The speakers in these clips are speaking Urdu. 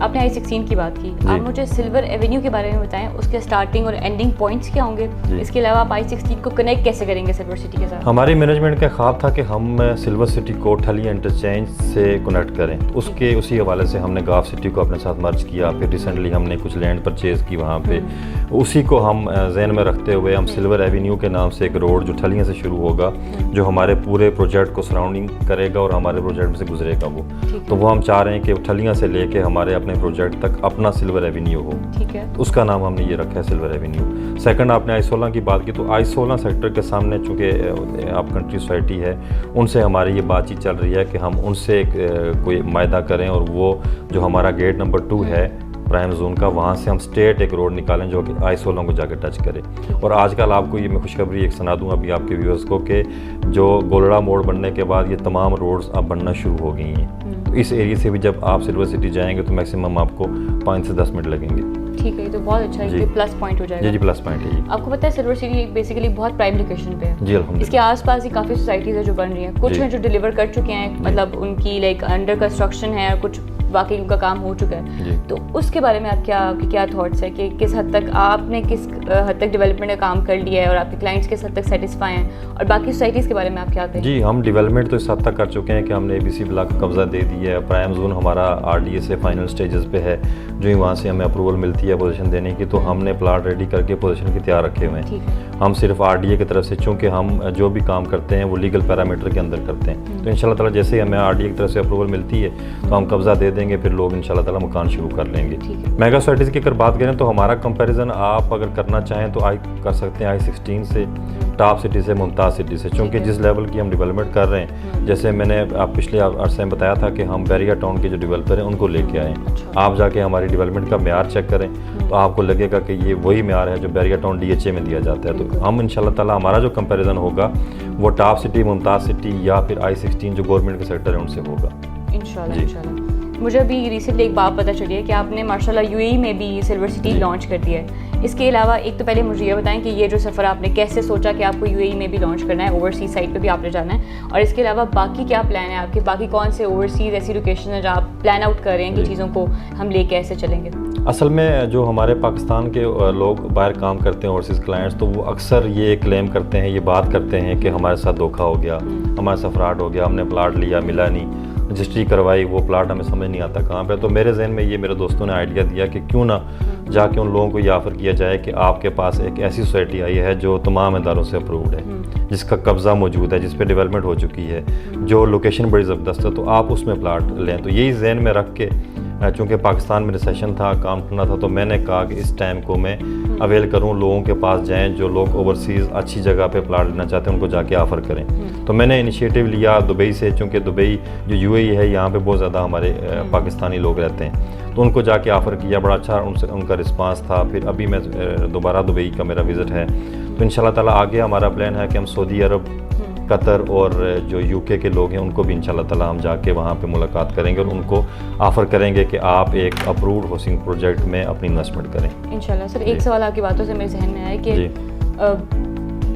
آپ نے I-16 کی بات کی, آپ مجھے سلور ایونیو کے بارے میں بتائیں, اس کے اسٹارٹنگ اور اینڈنگ پوائنٹس کیا ہوں گے, اس کے علاوہ آپ I-16 کو کنیکٹ کیسے کریں گے سلور سٹی کے ساتھ؟ ہماری مینجمنٹ کا خواب تھا کہ ہم سلور سٹی کو ٹھلی انٹرچینج سے کنیکٹ کریں, اسی حوالے سے ہم نے گاف سٹی کو اپنے ساتھ مرج کیا, پھر ریسنٹلی ہم نے کچھ لینڈ پرچیز کی وہاں پہ, اسی کو ہم ذہن میں رکھتے ہوئے ہم سلور ایونیو کے نام سے ایک روڈ جو ٹھلیاں سے شروع ہوگا, جو ہمارے پورے پروجیکٹ کو سراؤنڈنگ کرے گا اور ہمارے پروجیکٹ میں سے گزرے گا تو وہ ہم چاہ رہے ہیں کہ ٹھلیاں سے لے کے ہمارے اپنے پروجیکٹ تک اپنا سلور ایونیو ہو. ٹھیک ہے, اس کا نام ہم نے یہ رکھا ہے سلور ایونیو. سیکنڈ, آپ نے I-16 کی بات کی, تو I-16 سیکٹر کے سامنے چونکہ آپ کنٹری سوسائٹی ہے, ان سے ہماری یہ بات چیت چل رہی ہے کہ ہم ان سے کوئی معاہدہ کریں اور وہ جو ہمارا گیٹ نمبر 2 ہے پرائم زون کا, وہاں سے ہم اسٹریٹ ایک روڈ نکالیں جو کہ I-16 کو جا کے ٹچ کرے. اور آج کل آپ کو یہ میں خوشخبری ایک سنا دوں ابھی آپ کے ویورز کو کہ جو گولڑا موڑ بننے کے بعد یہ تمام روڈز اب بننا شروع ہو گئی ہیں. تو اس ایریے سے بھی جب آپ سلور سٹی جائیں گے تو میکسیمم آپ کو 5 سے 10 منٹ لگیں گے. ٹھیک ہے, یہ تو بہت اچھا ہے, پلس پوائنٹ ہو جائے گا. جی پلس پوائنٹ ہے. آپ کو پتہ ہے سلور سٹی بیسیکلی بہت پرائم لوکیشن پہ ہے. جی الحمدللہ. اس کے آس پاس ہی کافی سوسائٹیز ہیں جو بن رہی ہیں, کچھ ہیں جو ڈیلیور کر چکے ہیں, مطلب ان کی لائک انڈر کنسٹرکشن ہے, اور کچھ واقعی ان کا کام ہو چکا ہے. تو اس کے بارے میں آپ کیا تھاٹس ہے کہ کس حد تک آپ نے کس حد تک ڈیولپمنٹ کا کام کر لیا ہے اور آپ کے کلائنٹس کس حد تک سیٹسفائی ہیں, اور باقی سوسائٹیز کے بارے میں آپ کیا کہیں؟ جی ہم ڈیولپمنٹ تو اس حد تک کر چکے ہیں کہ ہم نے ABC بلاک کا قبضہ دے دیا ہے. پرائم زون ہمارا RDA سے فائنل سٹیجز پہ ہے, جو ہی وہاں سے ہمیں اپروول ملتی ہے پوزیشن دینے کی, تو ہم نے پلاٹ ریڈی کر کے پوزیشن کی تیار رکھے ہوئے ہیں. ہم صرف RDA کی طرف سے, چونکہ ہم جو بھی کام کرتے ہیں وہ لیگل پیرامیٹر کے اندر کرتے ہیں, تو انشاءاللہ تعالیٰ جیسے ہی ہمیں RDA کی طرف سے اپروول ملتی ہے تو ہم قبضہ دے دیں گے, پھر لوگ انشاءاللہ تعالیٰ مکان شروع کر لیں گے. میگا سوسائٹیز کی اگر بات کریں تو ہمارا کمپیریزن آپ اگر کرنا چاہیں تو کر سکتے ہیں I-16 سے, ٹاپ سٹی سے, ممتاز سٹی سے, چونکہ جس لیول کی ہم ڈیولپمنٹ کر رہے ہیں, جیسے میں نے آپ پچھلے عرصے میں بتایا تھا کہ ہم بیریا ٹاؤن کے جو ڈیولپر ہیں ان کو لے کے آئے ہیں. آپ جا کے ہماری ڈیولپمنٹ کا معیار چیک کریں تو آپ کو لگے گا کہ یہ وہی معیار ہے جو بیریا ٹاؤن DHA میں دیا جاتا ہے. تو ہم انشاءاللہ تعالیٰ ہمارا جو کمپیریزن ہوگا وہ ٹاپ سٹی, ممتاز سٹی یا پھر I-16 جو گورنمنٹ کے سیکٹر ہے ان سے ہوگا انشاءاللہ. مجھے ابھی ریسنٹلی ایک بات پتہ چلی ہے کہ آپ نے ماشاءاللہ UAE میں بھی سلور سٹی لانچ کر دیا ہے. اس کے علاوہ ایک تو پہلے مجھے یہ بتائیں کہ یہ جو سفر آپ نے کیسے سوچا کہ آپ کو UAE میں بھی لانچ کرنا ہے, اوورسیز سائٹ پہ بھی آپ نے جانا ہے, اور اس کے علاوہ باقی کیا پلان ہے آپ کے, باقی کون سے اوورسیز ایسی لوکیشن ہیں جو آپ پلان آؤٹ کر رہے ہیں کہ چیزوں کو ہم لے کے ایسے چلیں گے؟ اصل میں جو ہمارے پاکستان کے لوگ باہر کام کرتے ہیں اوورسیز کلائنٹس, تو وہ اکثر یہ کلیم کرتے ہیں, یہ بات کرتے ہیں کہ ہمارے ساتھ دھوکہ ہو گیا, ہمارے ساتھ فراڈ ہو گیا, ہم نے پلاٹ لیا ملا نہیں, رجسٹری کروائی, وہ پلاٹ ہمیں سمجھ نہیں آتا کہاں پہ. تو میرے ذہن میں یہ میرے دوستوں نے آئیڈیا دیا کہ کیوں نہ جا کے ان لوگوں کو یہ آفر کیا جائے کہ آپ کے پاس ایک ایسی سوسائٹی آئی ہے جو تمام اداروں سے اپرووڈ ہے, جس کا قبضہ موجود ہے, جس پہ ڈیولپمنٹ ہو چکی ہے, جو لوکیشن بڑی زبردست ہے, تو آپ اس میں پلاٹ لیں. تو یہی ذہن میں رکھ کے, چونکہ پاکستان میں ریسیشن تھا, کام کرنا تھا, تو میں نے کہا کہ اس ٹائم کو میں اویل کروں, لوگوں کے پاس جائیں جو لوگ اوورسیز اچھی جگہ پہ پلاٹ لینا چاہتے ہیں ان کو جا کے آفر کریں. تو میں نے انیشیٹو لیا دبئی سے, چونکہ دبئی جو UAE ہے یہاں پہ بہت زیادہ ہمارے پاکستانی لوگ رہتے ہیں, تو ان کو جا کے آفر کیا, بڑا اچھا ان کا رسپانس تھا. پھر ابھی میں دوبارہ دبئی کا میرا وزٹ ہے, تو انشاءاللہ تعالیٰ آگے ہمارا پلان ہے کہ ہم سعودی عرب, قطر اور جو UK کے لوگ ہیں ان کو بھی انشاءاللہ تعالیٰ ہم جا کے وہاں پہ ملاقات کریں گے اور ان کو آفر کریں گے کہ آپ ایک اپرووڈ ہاؤسنگ پروجیکٹ میں اپنی انویسٹمنٹ کریں انشاءاللہ. سر ایک سوال آپ کی باتوں سے میرے ذہن میں آیا کہ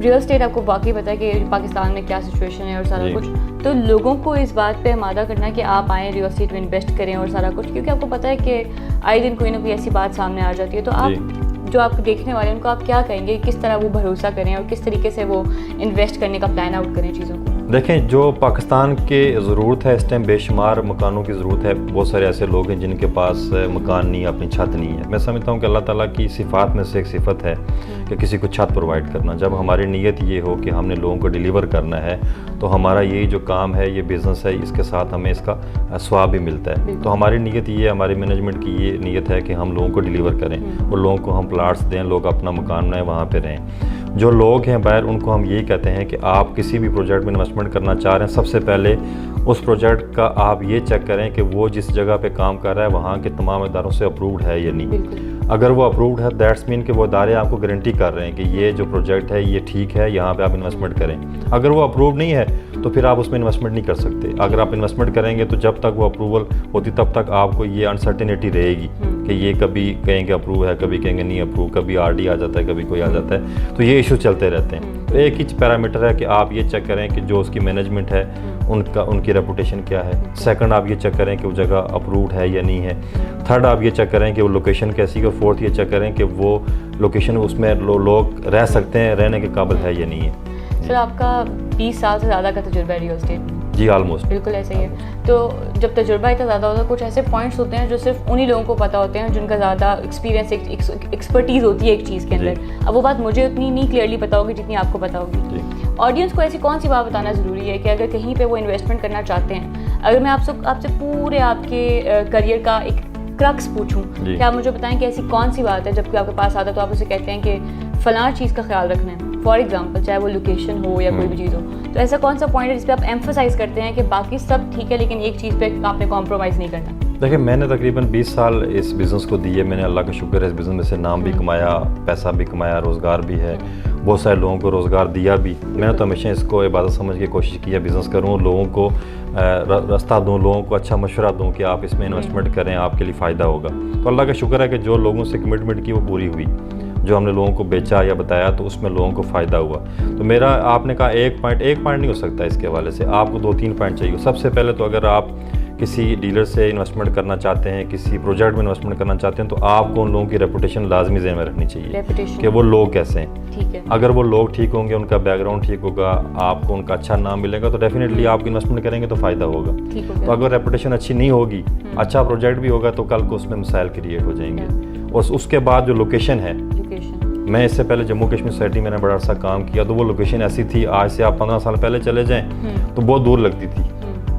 ریئل اسٹیٹ آپ کو واقعی پتہ ہے کہ پاکستان میں کیا سچویشن ہے اور سارا کچھ, تو لوگوں کو اس بات پہ آمادہ کرنا کہ آپ آئیں ریئل اسٹیٹ میں انویسٹ کریں اور سارا کچھ, کیونکہ آپ کو پتہ ہے کہ آئے دن کوئی نہ کوئی ایسی بات سامنے آ جاتی ہے, تو آپ جو آپ کو دیکھنے والے ہیں ان کو آپ کیا کہیں گے, کس طرح وہ بھروسہ کریں اور کس طریقے سے وہ انویسٹ کرنے کا پلان آؤٹ کریں چیزوں کو؟ دیکھیں, جو پاکستان کی ضرورت ہے اس ٹائم, بے شمار مکانوں کی ضرورت ہے. بہت سارے ایسے لوگ ہیں جن کے پاس مکان نہیں, اپنی چھت نہیں ہے. میں سمجھتا ہوں کہ اللہ تعالیٰ کی صفات میں سے ایک صفت ہے کہ کسی کو چھت پرووائڈ کرنا. جب ہماری نیت یہ ہو کہ ہم نے لوگوں کو ڈیلیور کرنا ہے, تو ہمارا یہی جو کام ہے, یہ بزنس ہے, اس کے ساتھ ہمیں اس کا ثواب بھی ملتا ہے. تو ہماری نیت یہ ہے, ہماری مینجمنٹ کی یہ نیت ہے کہ ہم لوگوں کو ڈیلیور کریں اور لوگوں کو ہم پلاٹس دیں, لوگ اپنا مکان بنائیں, وہاں پہ رہیں. جو لوگ ہیں باہر, ان کو ہم یہی کہتے ہیں کہ آپ کسی بھی پروجیکٹ میں انویسٹمنٹ کرنا چاہ رہے ہیں, سب سے پہلے اس پروجیکٹ کا آپ یہ چیک کریں کہ وہ جس جگہ پہ کام کر رہا ہے وہاں کے تمام اداروں سے اپرووڈ ہے یا نہیں. اگر وہ اپرووڈ ہے, دیٹس مین کہ وہ ادارے آپ کو گارنٹی کر رہے ہیں کہ یہ جو پروجیکٹ ہے یہ ٹھیک ہے, یہاں پہ آپ انویسٹمنٹ کریں. اگر وہ اپرووڈ نہیں ہے تو پھر آپ اس میں انویسٹمنٹ نہیں کر سکتے. اگر آپ انویسٹمنٹ کریں گے تو جب تک وہ اپروول ہوتی تب تک آپ کو یہ انسرٹینٹی رہے گی کہ یہ کبھی کہیں گے اپروو ہے, کبھی کہیں گے نہیں اپروو, کبھی آر ڈی آ جاتا ہے, کبھی کوئی آ جاتا ہے, تو یہ ایشو چلتے رہتے ہیں. تو ایک ہی پیرامیٹر ہے کہ آپ یہ چیک کریں کہ جو اس کی مینجمنٹ ہے ان کی ریپوٹیشن کیا ہے. سیکنڈ آپ یہ چیک کریں کہ وہ جگہ اپرووڈ ہے یا نہیں ہے. تھرڈ آپ یہ چیک کریں کہ وہ لوکیشن کیسی ہے. اور فورتھ یہ چیک کریں کہ وہ لوکیشن اس میں لوگ رہ سکتے ہیں, رہنے کے قابل ہے یا نہیں ہے. سر آپ کا 20 سال سے زیادہ کا تجربہ ہے ریئل اسٹیٹ میں؟ جی آلموسٹ. بالکل ایسے ہی ہے. تو جب تجربہ اتنا زیادہ ہوتا ہے, کچھ ایسے پوائنٹس ہوتے ہیں جو صرف انہی لوگوں کو پتہ ہوتے ہیں جن کا زیادہ ایکسپیرینس, ایکسپرٹیز ہوتی ہے ایک چیز کے اندر. اب وہ بات مجھے اتنی نہیں کلیئرلی پتہ ہوگی جتنی آپ کو پتہ ہوگی. آڈینس کو ایسی کون سی بات بتانا ضروری ہے کہ اگر کہیں پہ وہ انویسٹمنٹ کرنا چاہتے ہیں, اگر میں آپ سے پورے آپ کے کریئر کا ایک کرکس پوچھوں کہ آپ مجھے بتائیں کہ ایسی کون سی بات ہے جب کہ آپ کے پاس آتا ہے تو آپ اسے کہتے ہیں کہ فلاں چیز کا خیال رکھنا ہے, فار ایگزامپل چاہے وہ لوکیشن ہو یا کوئی بھی چیز ہو, تو ایسا کون سا پوائنٹ ہے جس پہ آپ ایمفسائز کرتے ہیں کہ باقی سب ٹھیک ہے لیکن ایک چیز پہ آپ نے کمپرومائز نہیں کرنا؟ دیکھیں میں نے تقریباً 20 سال اس بزنس کو دیے. میں نے اللہ کا شکر ہے اس بزنس میں سے نام بھی کمایا, پیسہ بھی کمایا, روزگار بھی ہے, بہت سارے لوگوں کو روزگار دیا بھی. میں نے تو ہمیشہ اس کو عبادت سمجھ کے کوشش کی ہے بزنس کروں, لوگوں کو راستہ دوں, لوگوں کو اچھا مشورہ دوں کہ آپ اس میں انویسٹمنٹ کریں, آپ کے لیے فائدہ ہوگا. تو اللہ کا شکر ہے کہ جو لوگوں سے کمٹمنٹ کی وہ پوری ہوئی. جو ہم نے لوگوں کو بیچا یا بتایا تو اس میں لوگوں کو فائدہ ہوا. تو میرا آپ نے کہا ایک پوائنٹ نہیں ہو سکتا اس کے حوالے سے, آپ کو 2-3 پوائنٹ چاہیے. سب سے پہلے تو اگر آپ کسی ڈیلر سے انویسٹمنٹ کرنا چاہتے ہیں, کسی پروجیکٹ میں انویسٹمنٹ کرنا چاہتے ہیں, تو آپ کو ان لوگوں کی ریپوٹیشن لازمی ذہن میں رکھنی چاہیے کہ وہ لوگ کیسے ہیں. اگر وہ لوگ ٹھیک ہوں گے, ان کا بیک گراؤنڈ ٹھیک ہوگا, آپ کو ان کا اچھا نام ملے گا, تو ڈیفینیٹلی آپ انویسٹمنٹ کریں گے تو فائدہ ہوگا. تو اگر ریپوٹیشن اچھی نہیں ہوگی, اچھا پروجیکٹ بھی ہوگا, تو کل کو اس میں مسائل کریٹ ہو جائیں گے. اور اس کے بعد جو لوکیشن ہے, میں اس سے پہلے جموں کشمیر سوسائٹی میں نے بڑا عرصہ کام کیا, تو وہ لوکیشن ایسی تھی, آج سے آپ 15 سال پہلے چلے جائیں تو بہت دور لگتی تھی.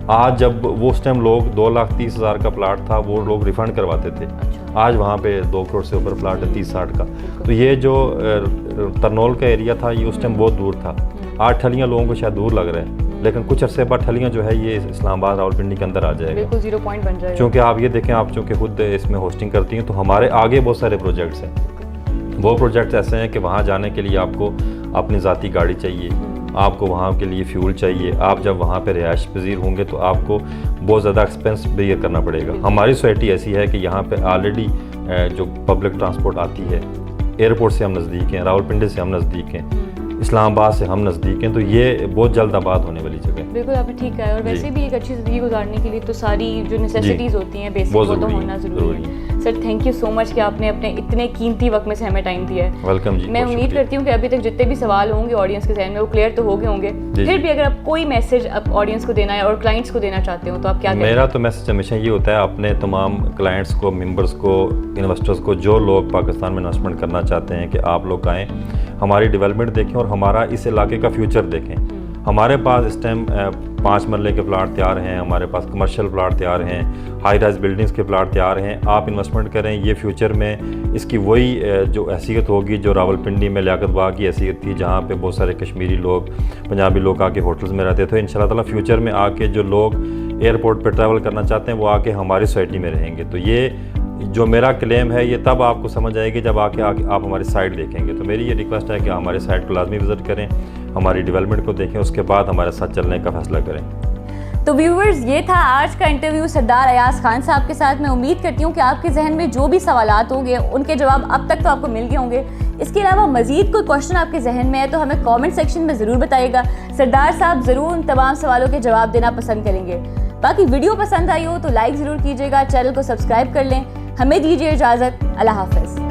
آج جب وہ اس ٹائم لوگ 2,30,000 کا پلاٹ تھا, وہ لوگ ریفنڈ کرواتے تھے. آج وہاں پہ 2 کروڑ سے اوپر پلاٹ ہے 30-60 کا. تو یہ جو ترنول کا ایریا تھا یہ اس ٹائم بہت دور تھا. آج ٹھلیاں لوگوں کو شاید دور لگ رہے ہیں, لیکن کچھ عرصے بعد ٹھلیاں جو ہے یہ اسلام آباد راولپنڈی کے اندر آ جائے گا, بالکل 0 پوائنٹ بن جائے گا. چونکہ آپ یہ دیکھیں, آپ چونکہ خود اس میں ہوسٹنگ کرتی ہیں, تو ہمارے آگے بہت سارے پروجیکٹس ہیں. وہ پروجیکٹس ایسے ہیں کہ وہاں جانے کے لیے آپ کو اپنی ذاتی گاڑی چاہیے, آپ کو وہاں کے لیے فیول چاہیے. آپ جب وہاں پہ رہائش پذیر ہوں گے تو آپ کو بہت زیادہ ایکسپینس بیئر کرنا پڑے گا. ہماری سوسائٹی ایسی ہے کہ یہاں پہ آلریڈی جو پبلک ٹرانسپورٹ آتی ہے, ایئرپورٹ سے ہم نزدیک ہیں, راولپنڈی سے ہم نزدیک ہیں, اسلام آباد سے ہم نزدیک ہیں, تو یہ بہت جلد آباد ہونے والی جگہ ہے. بالکل آپ نے ٹھیک کہا. اور ویسے بھی ایک اچھی زندگی گزارنے کے لیے تو ساری جو نیسیسٹیز ہوتی ہیں بیسک, وہ تو ہونا ضروری ہے. سر تھینک یو سو مچ کہ آپ نے اپنے اتنے قیمتی وقت میں سے ہمیں ٹائم دیا ہے. ویلکم جی. میں امید کرتی ہوں کہ ابھی تک جتنے بھی سوال ہوں گے آڈینس کے ذہن میں وہ کلیئر تو ہو گئے ہوں گے. پھر بھی اگر آپ کوئی میسج اب آڈینس کو دینا ہے اور کلائنٹس کو دینا چاہتے ہو تو آپ کیا کہیں گے؟ میرا تو میسج ہمیشہ یہ ہوتا ہے اپنے تمام کلائنٹس کو, ممبرس کو, انویسٹرس کو, جو لوگ پاکستان میں انویسٹمنٹ کرنا چاہتے ہیں کہ آپ لوگ آئیں, ہماری ڈیولپمنٹ دیکھیں اور ہمارا اس علاقے کا فیوچر دیکھیں. ہمارے پاس اس ٹائم 5 مرلے کے پلاٹ تیار ہیں, ہمارے پاس کمرشل پلاٹ تیار ہیں, ہائی رائز بلڈنگز کے پلاٹ تیار ہیں. آپ انویسٹمنٹ کریں, یہ فیوچر میں اس کی وہی جو حیثیت ہوگی جو راولپنڈی میں لیاقت باغ کی حیثیت تھی, جہاں پہ بہت سارے کشمیری لوگ, پنجابی لوگ آ کے ہوٹلز میں رہتے تھے. انشاءاللہ تعالیٰ فیوچر میں آ کے جو لوگ ایئرپورٹ پہ ٹریول کرنا چاہتے ہیں وہ آ کے ہماری سوسائٹی میں رہیں گے. تو یہ جو میرا کلیم ہے یہ تب آپ کو سمجھ آئے گی جب آ کے آپ ہماری سائٹ دیکھیں گے. تو میری یہ ریکویسٹ ہے کہ ہماری سائٹ کو لازمی وزٹ کریں, ہماری ڈیولپمنٹ کو دیکھیں, اس کے بعد ہمارے ساتھ چلنے کا فیصلہ کریں. تو ویورز, یہ تھا آج کا انٹرویو سردار ایاز خان صاحب کے ساتھ. میں امید کرتی ہوں کہ آپ کے ذہن میں جو بھی سوالات ہوں گے ان کے جواب اب تک تو آپ کو مل گئے ہوں گے. اس کے علاوہ مزید کوئی کوشچن آپ کے ذہن میں ہے تو ہمیں کامنٹ سیکشن میں ضرور بتائیے گا. سردار صاحب ضرور ان تمام سوالوں کے جواب دینا پسند کریں گے. باقی ویڈیو پسند آئی ہو تو لائک ضرور کیجیے گا, چینل کو سبسکرائب کر لیں. ہمیں دیجیے اجازت. اللہ حافظ.